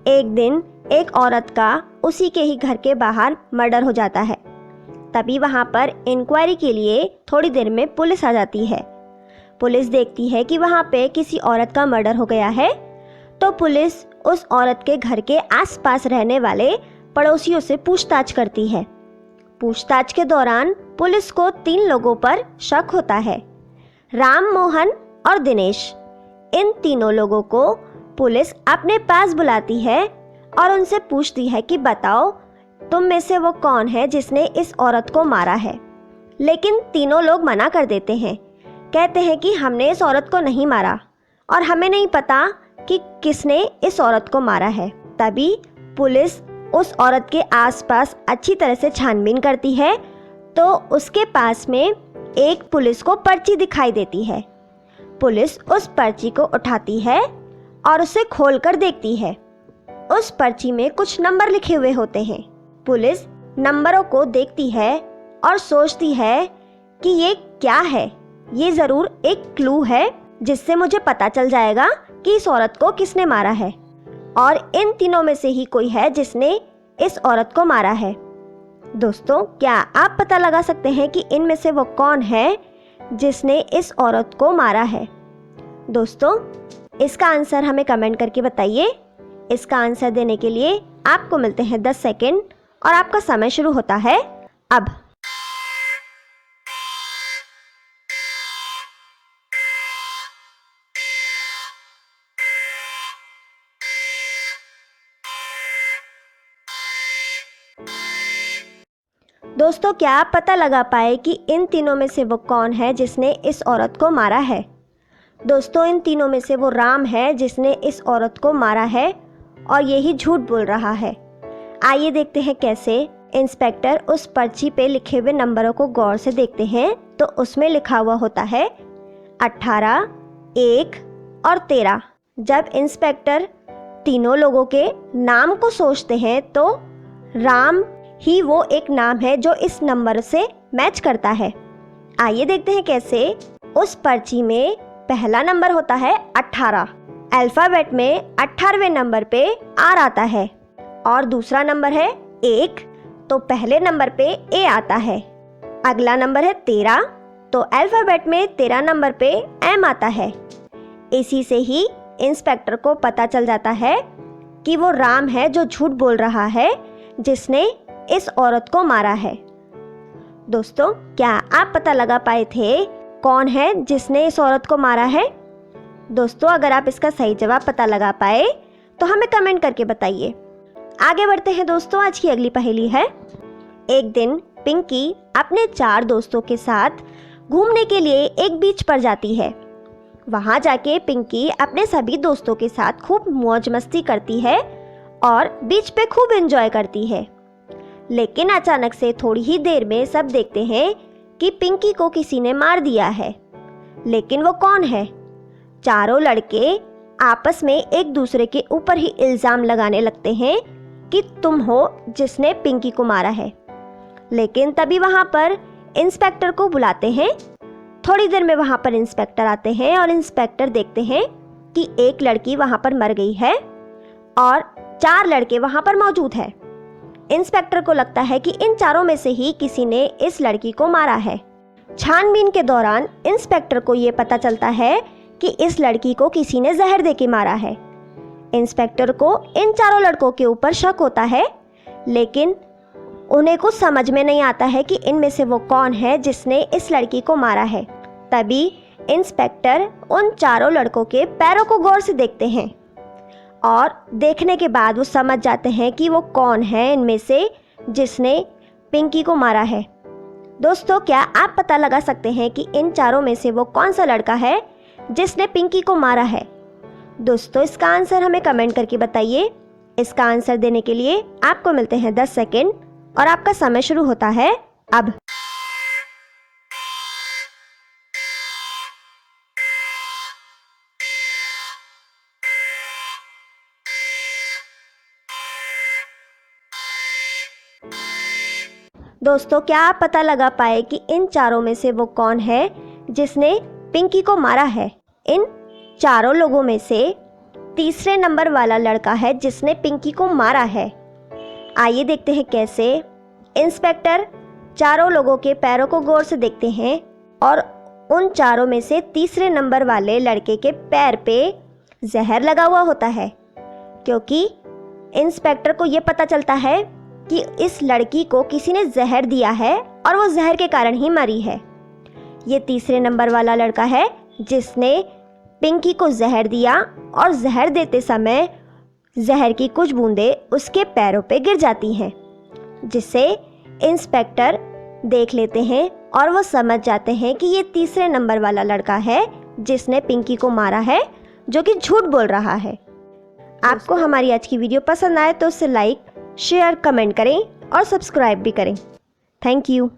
एक दिन एक औरत का उसी के ही घर के बाहर मर्डर हो जाता है। तभी वहाँ पर इंक्वायरी के लिए थोड़ी देर में पुलिस आ जाती है। पुलिस देखती है कि वहाँ पे किसी औरत का मर्डर हो गया है, तो पुलिस उस औरत के घर के आसपास रहने वाले पड़ोसियों से पूछताछ करती है। पूछताछ के दौरान पुलिस को 3 लोगों पर शक होता है, राम, मोहन और दिनेश। इन तीनों लोगों को पुलिस अपने पास बुलाती है और उनसे पूछती है कि बताओ तुम में से वो कौन है जिसने इस औरत को मारा है। लेकिन तीनों लोग मना कर देते हैं, कहते हैं कि हमने इस औरत को नहीं मारा और हमें नहीं पता कि किसने इस औरत को मारा है। तभी पुलिस उस औरत के आसपास अच्छी तरह से छानबीन करती है, तो उसके पास में एक पुलिस को पर्ची दिखाई देती है। पुलिस उस पर्ची को उठाती है और उसे खोलकर देखती है। उस पर्ची में कुछ नंबर लिखे हुए होते हैं। पुलिस नंबरों को देखती है और सोचती है कि ये क्या है, ये ज़रूर एक क्लू है जिससे मुझे पता चल जाएगा कि इस औरत को किसने मारा है और इन तीनों में से ही कोई है जिसने इस औरत को मारा है। दोस्तों, क्या आप पता लगा सकते हैं कि इनमें से वो कौन है जिसने इस औरत को मारा है? दोस्तों, इसका आंसर हमें कमेंट करके बताइए। इसका आंसर देने के लिए आपको मिलते हैं 10 सेकेंड और आपका समय शुरू होता है अब। दोस्तों, क्या आप पता लगा पाए कि इन तीनों में से वो कौन है जिसने इस औरत को मारा है? दोस्तों, इन तीनों में से वो राम है जिसने इस औरत को मारा है और यही झूठ बोल रहा है। आइए देखते हैं कैसे। इंस्पेक्टर उस पर्ची पे लिखे हुए नंबरों को गौर से देखते हैं, तो उसमें लिखा हुआ होता है 18, 1 और 13। जब इंस्पेक्टर तीनों लोगों के नाम को सोचते हैं, तो राम ही वो एक नाम है जो इस नंबर से मैच करता है। आइए देखते हैं कैसे। उस पर्ची में पहला नंबर होता है 18। अल्फ़ाबेट में 18वें नंबर पे आर आता है और दूसरा नंबर है 1, तो पहले नंबर पे ए आता है। अगला नंबर है 13, तो अल्फ़ाबेट में 13 नंबर पे एम आता है। इसी से ही इंस्पेक्टर को पता चल जाता है कि वो राम है जो झूठ बोल रहा है, जिसने इस औरत को मारा है। दोस्तों, क्या आप पता लगा पाए थे कौन है जिसने इस औरत को मारा है? दोस्तों, अगर आप इसका सही जवाब पता लगा पाए तो हमें कमेंट करके बताइए। आगे बढ़ते हैं दोस्तों। आज की अगली पहेली है। एक दिन पिंकी अपने 4 दोस्तों के साथ घूमने के लिए एक बीच पर जाती है। वहाँ जाके पिंकी अपने सभी दोस्तों के साथ खूब मौज मस्ती करती है और बीच पे खूब एंजॉय करती है। लेकिन अचानक से थोड़ी ही देर में सब देखते हैं कि पिंकी को किसी ने मार दिया है। लेकिन वो कौन है? चारों लड़के आपस में एक दूसरे के ऊपर ही इल्ज़ाम लगाने लगते हैं कि तुम हो जिसने पिंकी को मारा है। लेकिन तभी वहाँ पर इंस्पेक्टर को बुलाते हैं। थोड़ी देर में वहाँ पर इंस्पेक्टर आते हैं और इंस्पेक्टर देखते हैं कि एक लड़की वहाँ पर मर गई है और 4 लड़के वहाँ पर मौजूद हैं। इंस्पेक्टर को लगता है कि इन चारों में से ही किसी ने इस लड़की को मारा है। छानबीन के दौरान इंस्पेक्टर को ये पता चलता है कि इस लड़की को किसी ने जहर देके मारा है। इंस्पेक्टर को इन चारों लड़कों के ऊपर शक होता है, लेकिन उन्हें कुछ समझ में नहीं आता है कि इनमें से वो कौन है जिसने इस लड़की को मारा है। तभी इंस्पेक्टर उन चारों लड़कों के पैरों को गौर से देखते हैं और देखने के बाद वो समझ जाते हैं कि वो कौन है इनमें से जिसने पिंकी को मारा है। दोस्तों, क्या आप पता लगा सकते हैं कि इन चारों में से वो कौन सा लड़का है जिसने पिंकी को मारा है? दोस्तों, इसका आंसर हमें कमेंट करके बताइए। इसका आंसर देने के लिए आपको मिलते हैं 10 सेकेंड और आपका समय शुरू होता है अब। दोस्तों, क्या आप पता लगा पाए कि इन चारों में से वो कौन है जिसने पिंकी को मारा है? इन चारों लोगों में से तीसरे नंबर वाला लड़का है जिसने पिंकी को मारा है। आइए देखते हैं कैसे। इंस्पेक्टर चारों लोगों के पैरों को गौर से देखते हैं और उन चारों में से तीसरे नंबर वाले लड़के के पैर पे जहर लगा हुआ होता है, क्योंकि इंस्पेक्टर को ये पता चलता है कि इस लड़की को किसी ने जहर दिया है और वो जहर के कारण ही मरी है। ये तीसरे नंबर वाला लड़का है जिसने पिंकी को जहर दिया और जहर देते समय जहर की कुछ बूंदें उसके पैरों पे गिर जाती हैं, जिसे इंस्पेक्टर देख लेते हैं और वो समझ जाते हैं कि ये तीसरे नंबर वाला लड़का है जिसने पिंकी को मारा है, जो कि झूठ बोल रहा है। आपको हमारी आज की वीडियो पसंद आए तो उसे लाइक, शेयर, कमेंट करें और सब्सक्राइब भी करें। Thank you.